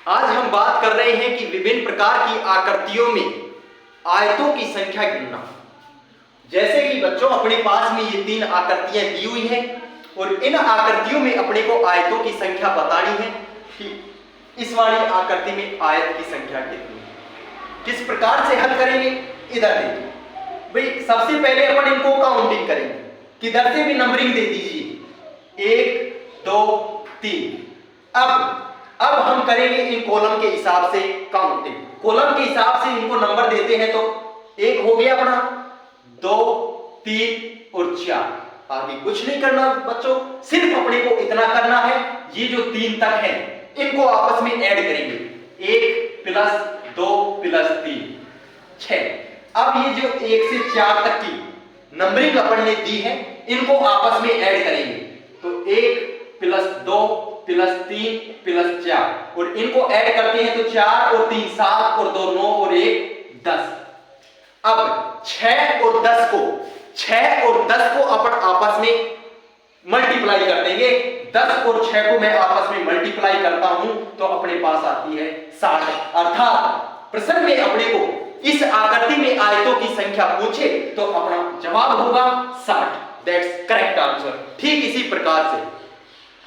आज हम बात कर रहे हैं कि विभिन्न प्रकार की आकृतियों में आयतों की संख्या गिनना। जैसे कि बच्चों अपने पास में ये 3 आकृतियां दी हुई हैं और इन आकृतियों में अपने को आयतों की संख्या बतानी है कि इस वाली आकृति में आयत की संख्या कितनी है। किस प्रकार से हल करेंगे, इधर देखिए भाई। सबसे पहले अपन इनको काउंटिंग करेंगे, किधर से भी नंबरिंग दे दीजिए 1 2 3। अब हम करेंगे इन कॉलम के हिसाब से काउंटिंग। कॉलम के हिसाब से इनको नंबर देते हैं तो 1 हो गया अपना, 2 3 और 4। आगे कुछ नहीं करना बच्चों, सिर्फ अपने को इतना करना है, ये जो 3 तक है इनको आपस में ऐड करेंगे। 1 प्लस 2 प्लस 3 6। अब ये जो 1 से 4 तक की नंबरिंग अपन ने दी है इनको आपस में ऐड करेंगे तो 1 प्लस 2 प्लस 3 प्लस 4 और इनको ऐड करते हैं तो 4 और 3 7 और 2 9 और 1 10। अब 6 और 10 को अपन आपस में मल्टीप्लाई कर देंगे। 10 और 6 को मैं आपस में मल्टीप्लाई करता हूं तो अपने पास आती है 60। अर्थात प्रश्न में अपने को इस आकृति में आयतों की संख्या पूछे तो अपना जवाब होगा 60। That's correct answer. ठीक इसी प्रकार से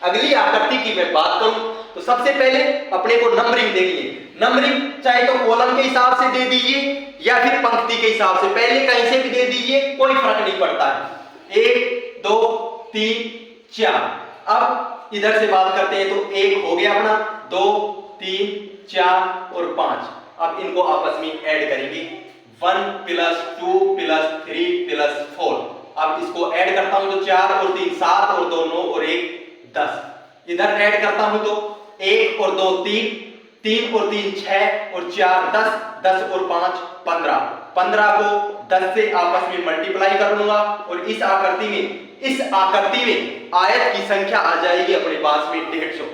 अगली आकृति की मैं बात करूं तो सबसे पहले अपने को नंबरिंग देनी है। नंबरिंग चाहे तो कॉलम के हिसाब से दे दीजिए या फिर पंक्ति के हिसाब से, पहले कहीं से भी दे दीजिए, कोई फर्क नहीं पड़ता है। 1 2 3 4। अब इधर से बात करते हैं तो 1 हो गया अपना, 2 3 4 और 5। अब इनको आपस में ऐड करेंगे 1 प्लस 2 प्लस 3 प्लस 4। अब इसको ऐड करता हूं तो 4 और 3 7 और 2 9 और 1 10। इधर ऐड करता हूं तो 1 और 2 3 3 और 3 6 और 4 10 10 और 5 15। 15 को 10 से आपस में मल्टीप्लाई कर लूंगा और इस आकृति में आयत की संख्या आ जाएगी अपने पास में 150।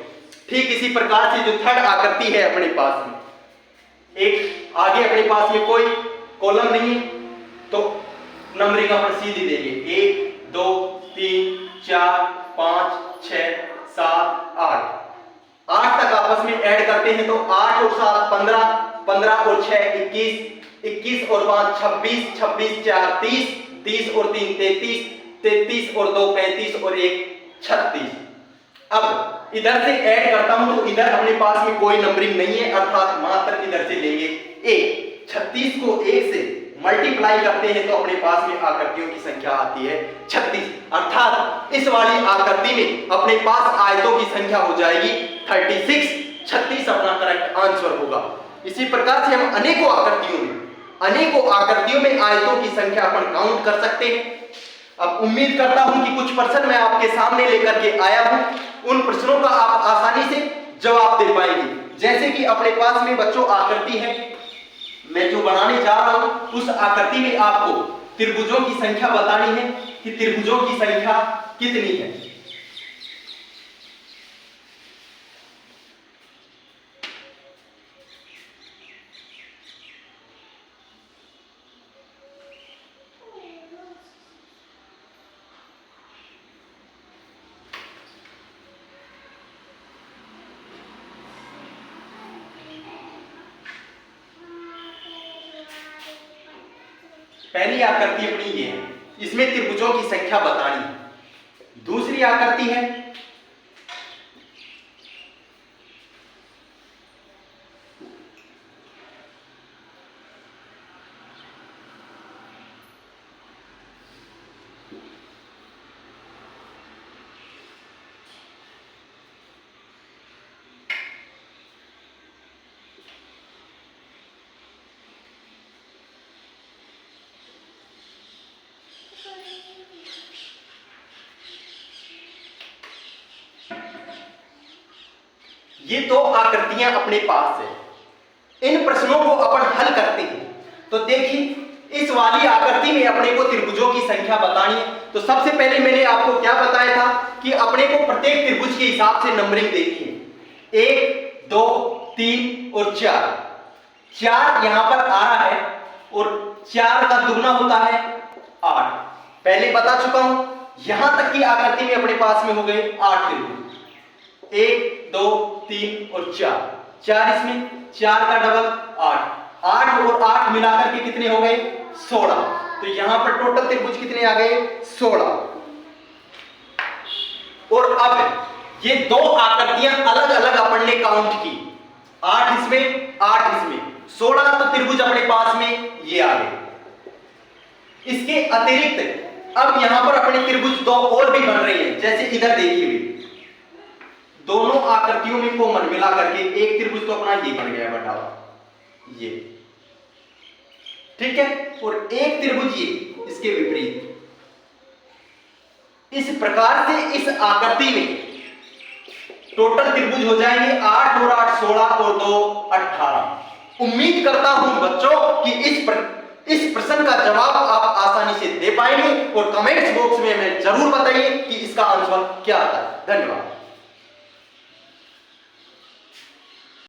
ठीक इसी प्रकार से जो थर्ड आकृति है अपने पास में, एक आगे अपने पास में कोई कॉलम नहीं है तो नंबरिंग अपन सीधी देंगे 1 2 3 4 5 6 7 8। 8 तक आपस में ऐड करते हैं तो 8 और 7 15 15 और 6 21 21 और 5 26 26 4 30 30 और 3 33 33 और 2 35 और 1 36। अब इधर से ऐड करता हूं तो इधर अपने पास में कोई नंबरिंग नहीं है, अर्थात मात्र इधर से लेंगे 1। 36 को 1 से मल्टीप्लाई करते हैं तो अपने पास में आकृतियों की संख्या आती है 36। अर्थात इस वाली आकृति में अपने पास आयतों की संख्या हो जाएगी 36। 36 अपना करेक्ट आंसर होगा। इसी प्रकार से हम अनेकों आकृतियों में आयतों की संख्या अपन काउंट कर सकते हैं। अब उम्मीद करता हूं कि कुछ प्रश्न मैं आपके सामने लेकर के आया हूं, उन प्रश्नों का आप आसानी से जवाब दे पाएंगे। जैसे कि अपने पास में बच्चों आकृति है, मैं जो बनाने जा रहा हूं उस आकृति में आपको त्रिभुजों की संख्या बतानी है कि त्रिभुजों की संख्या कितनी है। पहली आकृति अपनी ये है, इसमें त्रिभुजों की संख्या बतानी है। दूसरी आकृति है ये 2 आकृतियां अपने पास है। इन प्रश्नों को अपन हल करते हैं तो देखिए इस वाली आकृति में अपने को त्रिभुजों की संख्या बतानी है। तो सबसे पहले मैंने आपको क्या बताया था कि अपने को प्रत्येक त्रिभुज के हिसाब से नंबरिंग देनी है। 1 2 3 और 4। 4 यहां पर आ रहा है और 4 का दुगना होता है 8। पहले बता चुका हूं, यहां तक की आकृति में अपने पास में हो गए 8 त्रिभुज। 1 2 3 और 4। 4 इसमें, 4 का डबल 8, 8 और 8 मिलाकर के कितने हो गए 16। तो यहां पर टोटल त्रिभुज कितने आ गए 16। और अब ये दो आकृतियां अलग अलग अपन ने काउंट की, 8 इसमें 8 इसमें 16, तो त्रिभुज अपने पास में ये आ गए। इसके अतिरिक्त अब यहां पर अपने त्रिभुज दो और भी बन रहे हैं, जैसे इधर देखिए दोनों आकृतियों में कॉमन मिला करके एक त्रिभुज तो अपना ये बन गया बटा ये, ठीक है, और एक त्रिभुज ये इसके विपरीत। इस प्रकार से इस आकृति में टोटल त्रिभुज हो जाएंगे 8 और 8 16 और 2 18। उम्मीद करता हूं बच्चों कि इस प्रश्न का जवाब आप आसानी से दे पाएंगे, और कमेंट्स बॉक्स में हमें जरूर बताइए कि इसका आंसर क्या आता है। धन्यवाद।